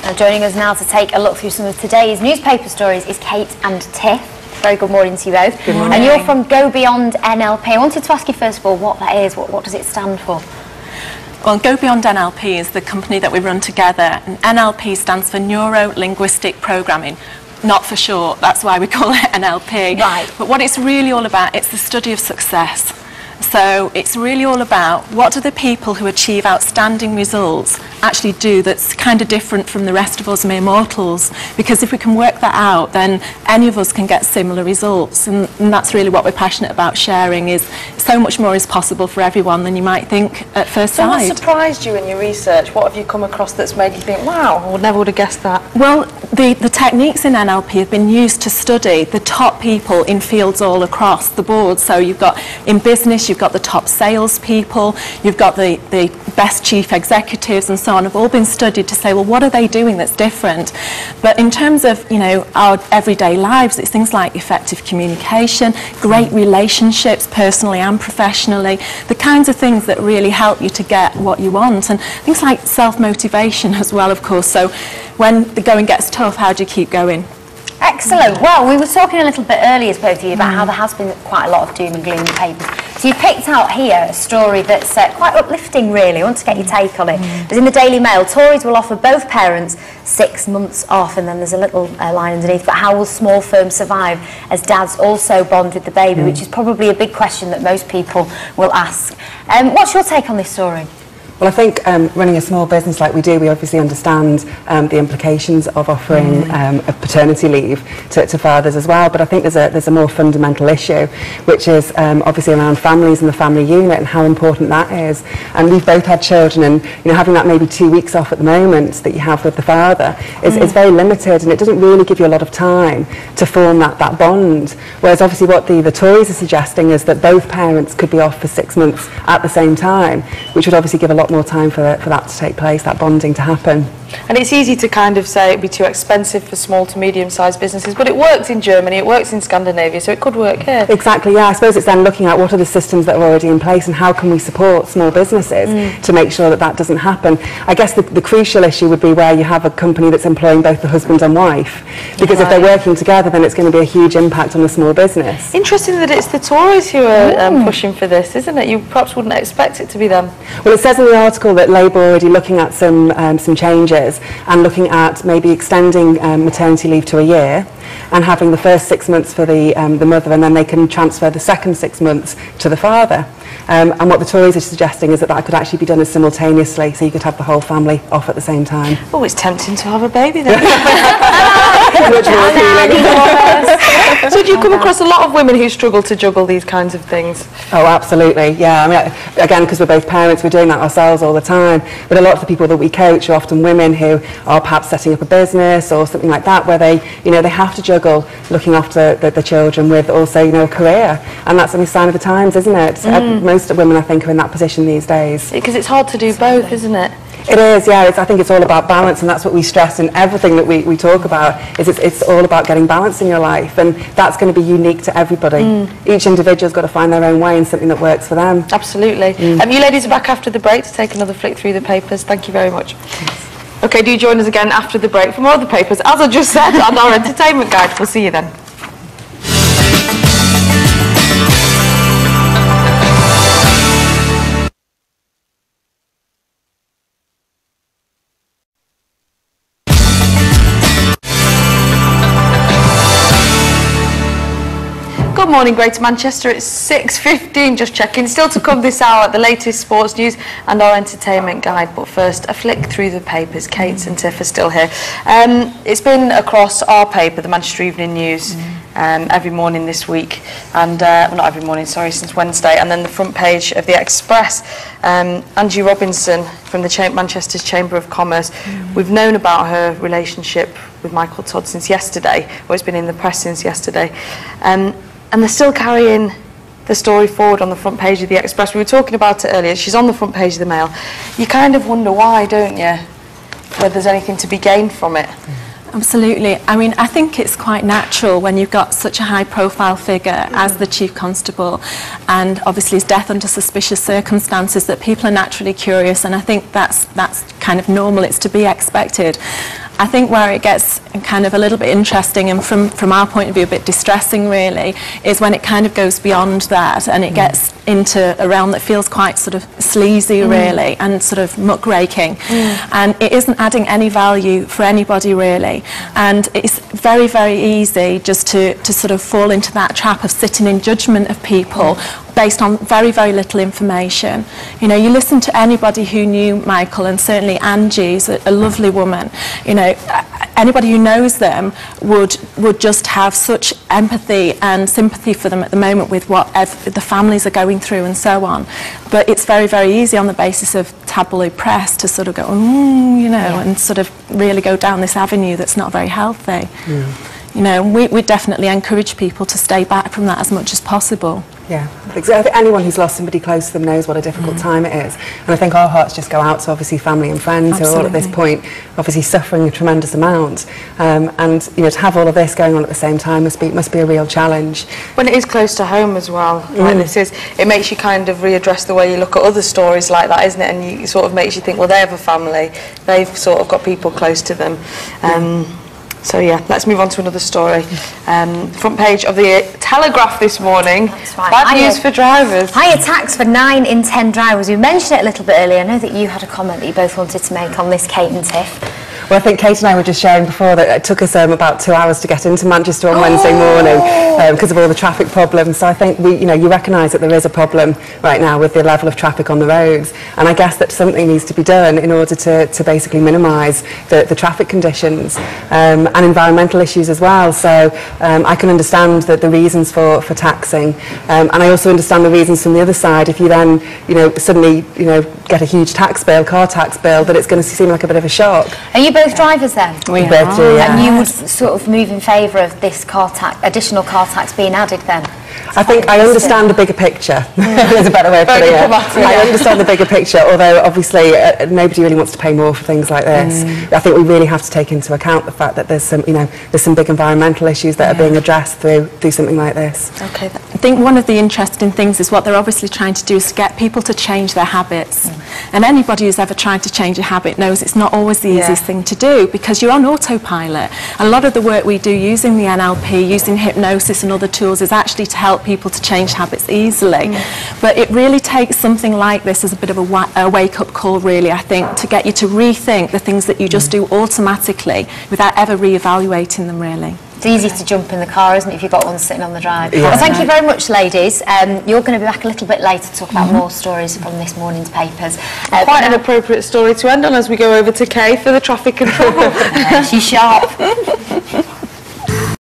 Now, joining us now to take a look through some of today's newspaper stories is Kate and Tif. Very good morning to you both. Good morning. And you're from Go Beyond NLP. I wanted to ask you first of all what that is. What does it stand for? Well, Go Beyond NLP is the company that we run together, and NLP stands for Neuro-Linguistic Programming. Not for short, that's why we call it NLP. Right. But what it's really all about, it's the study of success. So it's really all about what do the people who achieve outstanding results actually do that's kind of different from the rest of us mere mortals, because if we can work that out, then any of us can get similar results, and that's really what we're passionate about sharing. Is so much more is possible for everyone than you might think at first sight. So what surprised you in your research? What have you come across that's made you think, wow, I never would have guessed that? Well, the techniques in NLP have been used to study the top people in fields all across the board. So you've got in business, you've got the top salespeople, you've got the best chief executives and so on, have all been studied to say, well, what are they doing that's different? But in terms of, you know, our everyday lives, it's things like effective communication, great relationships, personally and professionally, the kinds of things that really help you to get what you want, and things like self-motivation as well, of course. So when the going gets tough, how do you keep going? Excellent. Well, we were talking a little bit earlier, both of you, about how there has been quite a lot of doom and gloom in the papers. So you picked out here a story that's quite uplifting, really. I want to get your take on it. It was in the Daily Mail. Tories will offer both parents 6 months off, and then there's a little line underneath, but how will small firms survive as dads also bond with the baby, which is probably a big question that most people will ask. What's your take on this story? Well, I think running a small business like we do, we obviously understand the implications of offering a paternity leave to fathers as well. But I think there's a more fundamental issue, which is obviously around families and the family unit and how important that is. And we've both had children, and you know, having that maybe 2 weeks off at the moment that you have with the father is very limited, and it doesn't really give you a lot of time to form that bond. Whereas obviously what the Tories are suggesting is that both parents could be off for 6 months at the same time, which would obviously give a lot more time for that to take place, that bonding to happen. And it's easy to kind of say it'd be too expensive for small to medium-sized businesses, but it works in Germany, it works in Scandinavia, so it could work here. Exactly, yeah. I suppose it's then looking at what are the systems that are already in place and how can we support small businesses to make sure that doesn't happen. I guess the crucial issue would be where you have a company that's employing both the husband and wife, because if they're working together, then it's going to be a huge impact on the small business. Interesting that it's the Tories who are pushing for this, isn't it? You perhaps wouldn't expect it to be them. Well, it says in the article that Labour are already looking at some changes and looking at maybe extending maternity leave to a year and having the first 6 months for the mother, and then they can transfer the second 6 months to the father. And what the Tories are suggesting is that could actually be done as simultaneously, so you could have the whole family off at the same time. Oh, it's tempting to have a baby then. Much more appealing. So do you come across a lot of women who struggle to juggle these kinds of things? Oh, absolutely, yeah. I mean, again, because we're both parents, we're doing that ourselves all the time. But a lot of the people that we coach are often women who are perhaps setting up a business or something like that, where they have to juggle looking after the children with also, a career. And that's a sign of the times, isn't it? Most women, I think, are in that position these days. Because it's hard to do both, isn't it? It is, yeah. I think it's all about balance, and that's what we stress in everything that we talk about. It's all about getting balance in your life, and that's going to be unique to everybody. Each individual's got to find their own way and something that works for them. Absolutely. You ladies are back after the break to take another flick through the papers. Thank you very much. Okay, do join us again after the break for more of the papers, as I just said, on our entertainment guide. We'll see you then. Good morning, Greater Manchester. It's 6:15, just checking. Still to come this hour, the latest sports news and our entertainment guide. But first, a flick through the papers. Kate and Tif are still here. It's been across our paper, the Manchester Evening News, every morning this week. And, well, not every morning, sorry, since Wednesday. And then the front page of the Express. Angie Robinson from the Manchester's Chamber of Commerce. We've known about her relationship with Michael Todd since yesterday. Well, it's been in the press since yesterday. And they're still carrying the story forward on the front page of the Express. We were talking about it earlier. She's on the front page of the Mail. You kind of wonder why, don't you? Whether there's anything to be gained from it. Absolutely. I mean, I think it's quite natural when you've got such a high-profile figure as the Chief Constable, and obviously his death under suspicious circumstances, that people are naturally curious, and I think that's kind of normal. It's to be expected. I think where it gets kind of a little bit interesting, and from our point of view a bit distressing really, is when it kind of goes beyond that and it gets into a realm that feels quite sort of sleazy really, and sort of muckraking, and it isn't adding any value for anybody really, and it's very, very easy just to sort of fall into that trap of sitting in judgment of people based on very, very little information. You know, you listen to anybody who knew Michael, and certainly Angie's a lovely woman, you know, anybody who knows them would just have such empathy and sympathy for them at the moment with what the families are going through and so on. But it's very, very easy on the basis of tabloid press to sort of go, you know, and sort of really go down this avenue that's not very healthy. You know, we definitely encourage people to stay back from that as much as possible. Yeah, I think anyone who's lost somebody close to them knows what a difficult time it is. And I think our hearts just go out to obviously family and friends who are all at this point obviously suffering a tremendous amount. And, you know, to have all of this going on at the same time must be a real challenge. When it is close to home as well, like this is, it makes you kind of readdress the way you look at other stories like that, isn't it? And it sort of makes you think, well, they have a family, they've sort of got people close to them. So yeah, let's move on to another story. Front page of the Telegraph this morning. That's right. Bad news for drivers. Higher tax for 9 in 10 drivers. We mentioned it a little bit earlier. I know that you had a comment that you both wanted to make on this, Kate and Tiff. Well, I think Kate and I were just sharing before that it took us about 2 hours to get into Manchester on Wednesday morning because of all the traffic problems. So I think you recognise that there is a problem right now with the level of traffic on the roads, and I guess that something needs to be done in order to basically minimise the traffic conditions and environmental issues as well. So I can understand the reasons for taxing, and I also understand the reasons from the other side. If you then suddenly get a huge tax bill, car tax bill, that it's going to seem like a bit of a shock. Are you both drivers then? We both do, yeah. And you would sort of move in favour of this additional car tax being added then? I think I understand the bigger picture. There's a better way of putting it. I understand the bigger picture, although obviously nobody really wants to pay more for things like this. I think we really have to take into account the fact that there's some big environmental issues that are being addressed through something like this. Okay. I think one of the interesting things is what they're obviously trying to do is to get people to change their habits. And anybody who's ever tried to change a habit knows it's not always the easiest thing to do, because you're on autopilot. A lot of the work we do using the NLP, using hypnosis and other tools, is actually to help people to change habits easily. But it really takes something like this as a bit of a wake-up call, really, I think, to get you to rethink the things that you just do automatically without ever re-evaluating them, really. It's easy to jump in the car, isn't it, if you've got one sitting on the drive? Yeah. Well, thank you very much, ladies. You're going to be back a little bit later to talk about more stories from this morning's papers. Quite an appropriate story to end on as we go over to Kay for the traffic and trouble. She's sharp.